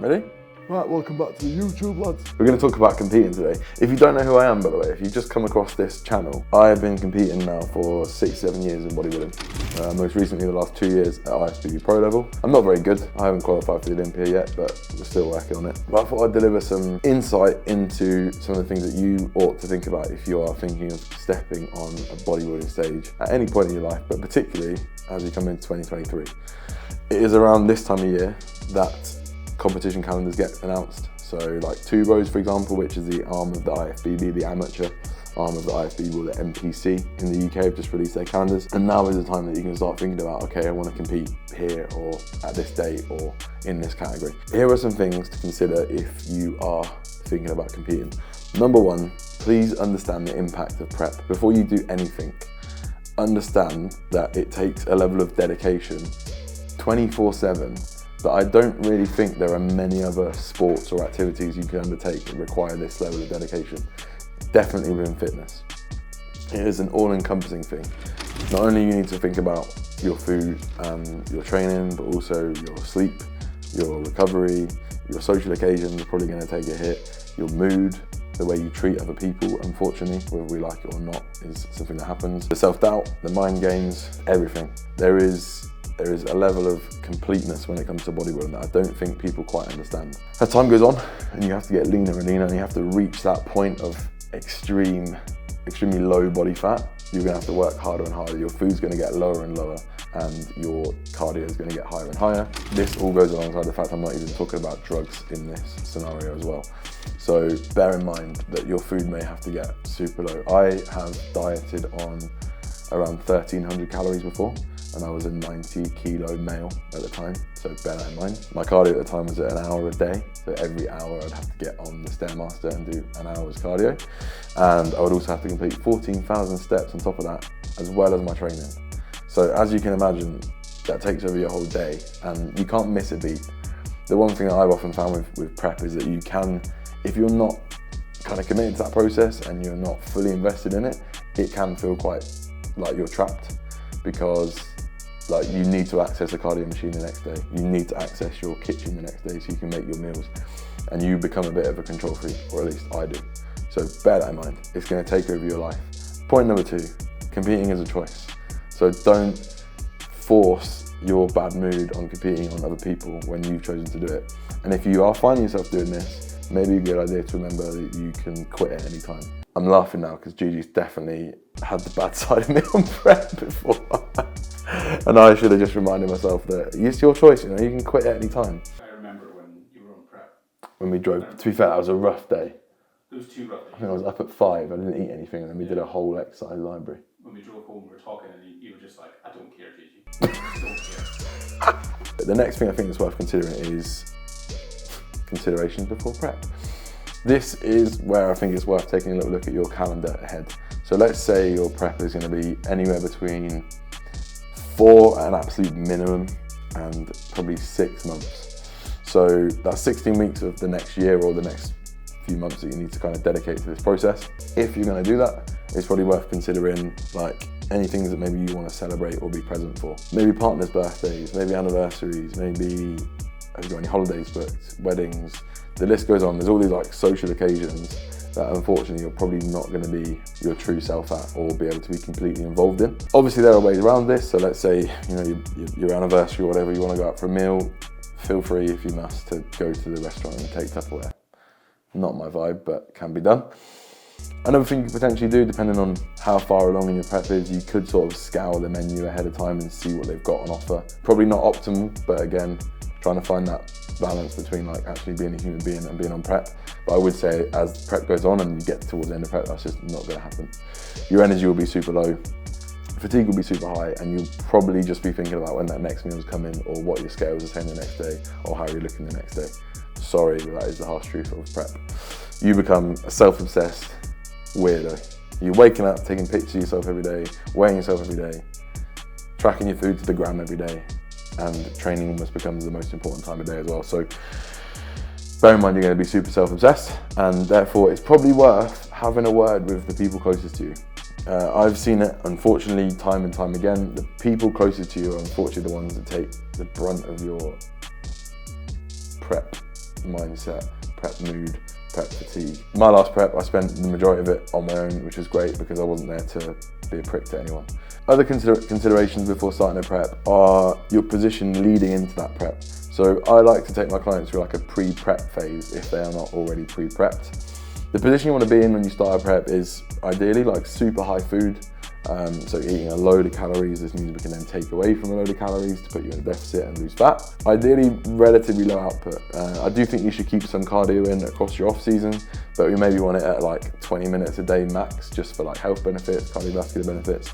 Ready? Right, welcome back to the YouTube, lads. We're going to talk about competing today. If you don't know who I am, by the way, if you just come across this channel, I have been competing now for 6-7 years in bodybuilding. Most recently, the last 2 years at IFBB Pro level. I'm not very good. I haven't qualified for the Olympia yet, but we're still working on it. But I thought I'd deliver some insight into some of the things that you ought to think about if you are thinking of stepping on a bodybuilding stage at any point in your life, but particularly as you come into 2023. It is around this time of year that competition calendars get announced. So like Tubos, for example, which is the arm of the IFBB, the amateur arm of the IFBB, or the MPC in the UK, have just released their calendars. And now is the time that you can start thinking about, okay, I want to compete here or at this date or in this category. Here are some things to consider if you are thinking about competing. Number one, please understand the impact of prep. Before you do anything, understand that it takes a level of dedication 24/7 that I don't really think there are many other sports or activities you can undertake that require this level of dedication. Definitely within fitness. It is an all-encompassing thing. Not only you need to think about your food and your training, but also your sleep, your recovery, your social occasions are probably going to take a hit, your mood, the way you treat other people, unfortunately, whether we like it or not, is something that happens. The self-doubt, the mind games, everything. There is a level of completeness when it comes to bodybuilding that I don't think people quite understand. As time goes on, and you have to get leaner and leaner, and you have to reach that point of extremely low body fat, you're gonna have to work harder and harder. Your food's gonna get lower and lower, and your cardio is gonna get higher and higher. This all goes alongside the fact I'm not even talking about drugs in this scenario as well. So bear in mind that your food may have to get super low. I have dieted on around 1,300 calories before, and I was a 90 kilo male at the time, so bear that in mind. My cardio at the time was at an hour a day, so every hour I'd have to get on the Stairmaster and do an hour's cardio. And I would also have to complete 14,000 steps on top of that, as well as my training. So as you can imagine, that takes over your whole day, and you can't miss a beat. The one thing that I've often found with prep is that you can, if you're not kind of committed to that process and you're not fully invested in it, it can feel quite like you're trapped, because like you need to access a cardio machine the next day. You need to access your kitchen the next day so you can make your meals, and you become a bit of a control freak, or at least I do. So bear that in mind. It's going to take over your life. Point number two, competing is a choice. So don't force your bad mood on competing on other people when you've chosen to do it. And if you are finding yourself doing this, maybe a good idea to remember that you can quit at any time. I'm laughing now because Gigi's definitely had the bad side of me on prep before. And I should have just reminded myself that it's your choice, you know, you can quit at any time. I remember when you were on prep. When we drove, to be fair, that was a rough day. It was too rough. I think I was up at 5, I didn't eat anything, and then we did a whole exercise library. When we drove home, we were talking, and you were just like, I don't care, Gigi. I don't care. The next thing I think that's worth considering is considerations before prep. This is where I think it's worth taking a little look at your calendar ahead. So let's say your prep is going to be anywhere between 4 at an absolute minimum and probably 6 months. So that's 16 weeks of the next year or the next few months that you need to kind of dedicate to this process. If you're going to do that, it's probably worth considering like any things that maybe you want to celebrate or be present for. Maybe partners' birthdays, maybe anniversaries, maybe have you got any holidays booked, weddings, the list goes on. There's all these like social occasions that unfortunately you're probably not going to be your true self at or be able to be completely involved in. Obviously there are ways around this, so let's say your anniversary or whatever, you want to go out for a meal, feel free if you must to go to the restaurant and take Tupperware. Not my vibe, but can be done. Another thing you could potentially do, depending on how far along in your prep is, you could sort of scour the menu ahead of time and see what they've got on offer. Probably not optimal, but again, trying to find that balance between like actually being a human being and being on prep. But I would say as prep goes on and you get towards the end of prep, that's just not going to happen. Your energy will be super low, fatigue will be super high, and you'll probably just be thinking about when that next meal's coming or what your scales are saying the next day or how you're looking the next day. Sorry, but that is the harsh truth of prep. You become a self-obsessed weirdo. You're waking up, taking pictures of yourself every day, weighing yourself every day, tracking your food to the gram every day, and training almost becomes the most important time of day as well. So bear in mind you're going to be super self-obsessed, and therefore it's probably worth having a word with the people closest to you. I've seen it, unfortunately, time and time again. The people closest to you are unfortunately the ones that take the brunt of your prep mindset, prep mood, prep fatigue. My last prep, I spent the majority of it on my own, which was great because I wasn't there to be a prick to anyone. Other considerations before starting a prep are your position leading into that prep. So I like to take my clients through like a pre-prep phase if they are not already pre-prepped. The position you want to be in when you start a prep is ideally like super high food. So eating a load of calories, this means we can then take away from a load of calories to put you in a deficit and lose fat. Ideally, relatively low output. I do think you should keep some cardio in across your off season, but we maybe want it at like 20 minutes a day max, just for like health benefits, cardiovascular benefits.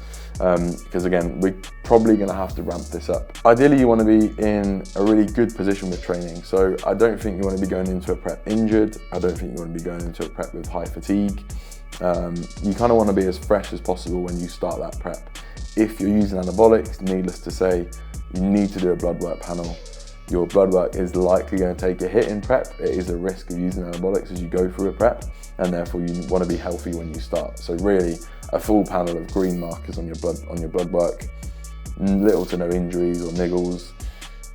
Because again, we're probably gonna have to ramp this up. Ideally, you wanna be in a really good position with training. So I don't think you wanna be going into a prep injured. I don't think you wanna be going into a prep with high fatigue. You kind of want to be as fresh as possible when you start that prep. If you're using anabolics, needless to say, you need to do a blood work panel. Your blood work is likely going to take a hit in prep. It is a risk of using anabolics as you go through a prep, and therefore you want to be healthy when you start. So really, a full panel of green markers on your blood work, little to no injuries or niggles,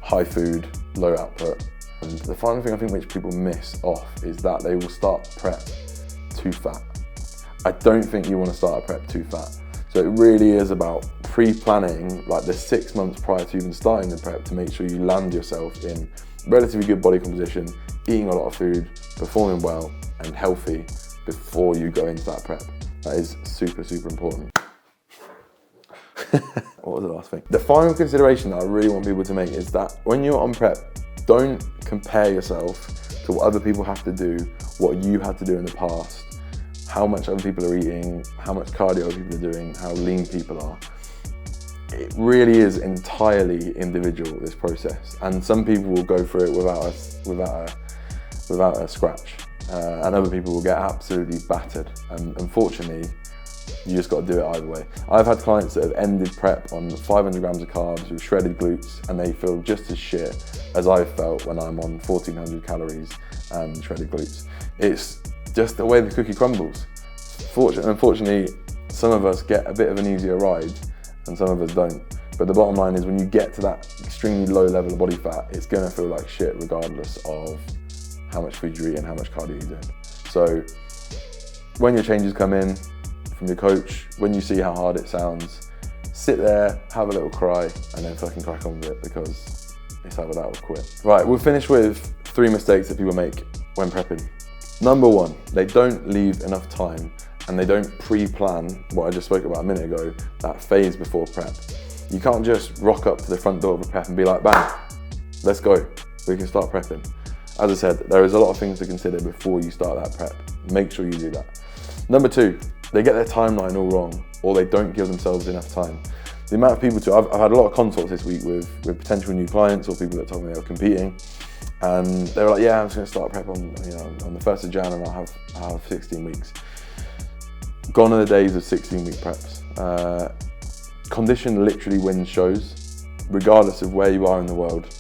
high food, low output. And the final thing I think which people miss off is that they will start prep too fat. I don't think you want to start a prep too fat. So it really is about pre-planning like the 6 months prior to even starting the prep to make sure you land yourself in relatively good body composition, eating a lot of food, performing well and healthy before you go into that prep. That is super, super important. What was the last thing? The final consideration that I really want people to make is that when you're on prep, don't compare yourself to what other people have to do, what you had to do in the past, how much other people are eating, how much cardio people are doing, how lean people are. It really is entirely individual, this process. And some people will go through it without a scratch. And other people will get absolutely battered. And unfortunately, you just got to do it either way. I've had clients that have ended prep on 500 grams of carbs with shredded glutes, and they feel just as shit as I've felt when I'm on 1400 calories and shredded glutes. It's just the way the cookie crumbles. Unfortunately, some of us get a bit of an easier ride and some of us don't. But the bottom line is when you get to that extremely low level of body fat, it's gonna feel like shit regardless of how much food you eat and how much cardio you're doing. So when your changes come in from your coach, when you see how hard it sounds, sit there, have a little cry, and then fucking crack on with it because it's either that or quit. Right, we'll finish with 3 mistakes that people make when prepping. Number 1, they don't leave enough time and they don't pre-plan what I just spoke about a minute ago, that phase before prep. You can't just rock up to the front door of a prep and be like, bang, let's go, we can start prepping. As I said, there is a lot of things to consider before you start that prep. Make sure you do that. Number 2, they get their timeline all wrong or they don't give themselves enough time. The amount of people I've had a lot of consults this week with potential new clients or people that told me they were competing. And they were like, yeah, I'm just gonna start prep on the 1st of Jan and I'll have 16 weeks. Gone are the days of 16-week preps. Condition literally wins shows, regardless of where you are in the world.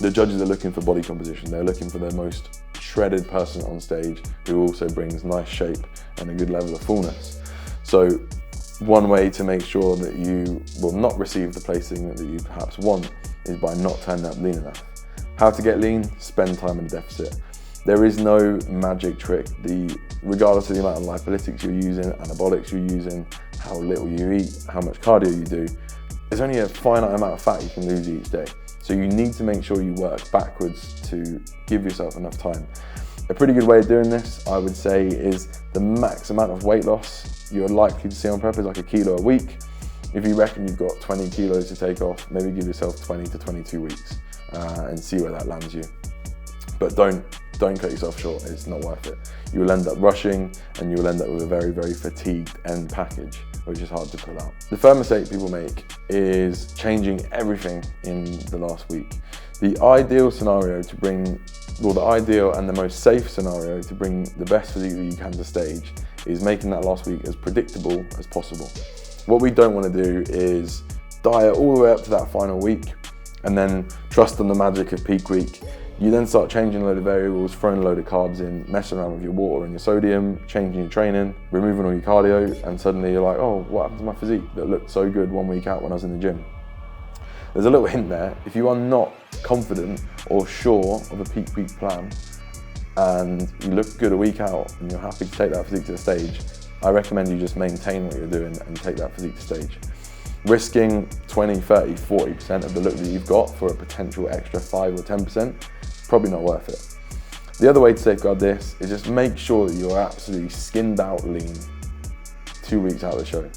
The judges are looking for body composition. They're looking for their most shredded person on stage who also brings nice shape and a good level of fullness. So one way to make sure that you will not receive the placing that you perhaps want is by not turning up lean enough. How to get lean? Spend time in a deficit. There is no magic trick. Regardless of the amount of lipolytics you're using, anabolics you're using, how little you eat, how much cardio you do, there's only a finite amount of fat you can lose each day. So you need to make sure you work backwards to give yourself enough time. A pretty good way of doing this, I would say, is the max amount of weight loss you're likely to see on prep is like 1 kilo a week. If you reckon you've got 20 kilos to take off, maybe give yourself 20 to 22 weeks. And see where that lands you. But don't cut yourself short, it's not worth it. You will end up rushing and you will end up with a very, very fatigued end package, which is hard to pull out. The third mistake people make is changing everything in the last week. The ideal scenario the ideal and the most safe scenario to bring the best physique that you can to stage is making that last week as predictable as possible. What we don't want to do is diet all the way up to that final week and then trust on the magic of peak week. You then start changing a load of variables, throwing a load of carbs in, messing around with your water and your sodium, changing your training, removing all your cardio, and suddenly you're like, oh, what happened to my physique that looked so good 1 week out when I was in the gym? there's a little hint there. If you are not confident or sure of a peak week plan and you look good a week out and you're happy to take that physique to the stage, I recommend you just maintain what you're doing and take that physique to stage. Risking 20, 30, 40% of the look that you've got for a potential extra 5 or 10%, probably not worth it. The other way to safeguard this is just make sure that you're absolutely skinned out lean 2 weeks out of the show.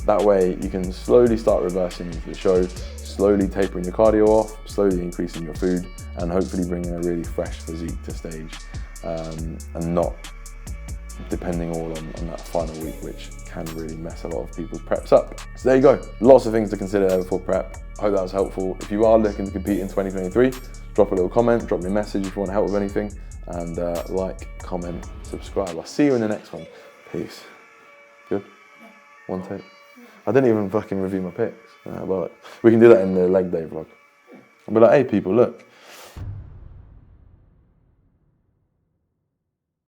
That way you can slowly start reversing into the show, slowly tapering your cardio off, slowly increasing your food, and hopefully bringing a really fresh physique to stage, and not depending all on that final week, which can really mess a lot of people's preps up. So there you go, lots of things to consider before prep. I hope that was helpful. If you are looking to compete in 2023, drop a little comment, drop me a message if you want help with anything, and like, comment, subscribe. I'll see you in the next one. Peace. Good? One take. I didn't even fucking review my pics. But we can do that in the leg day vlog. I'll be like, hey people, look,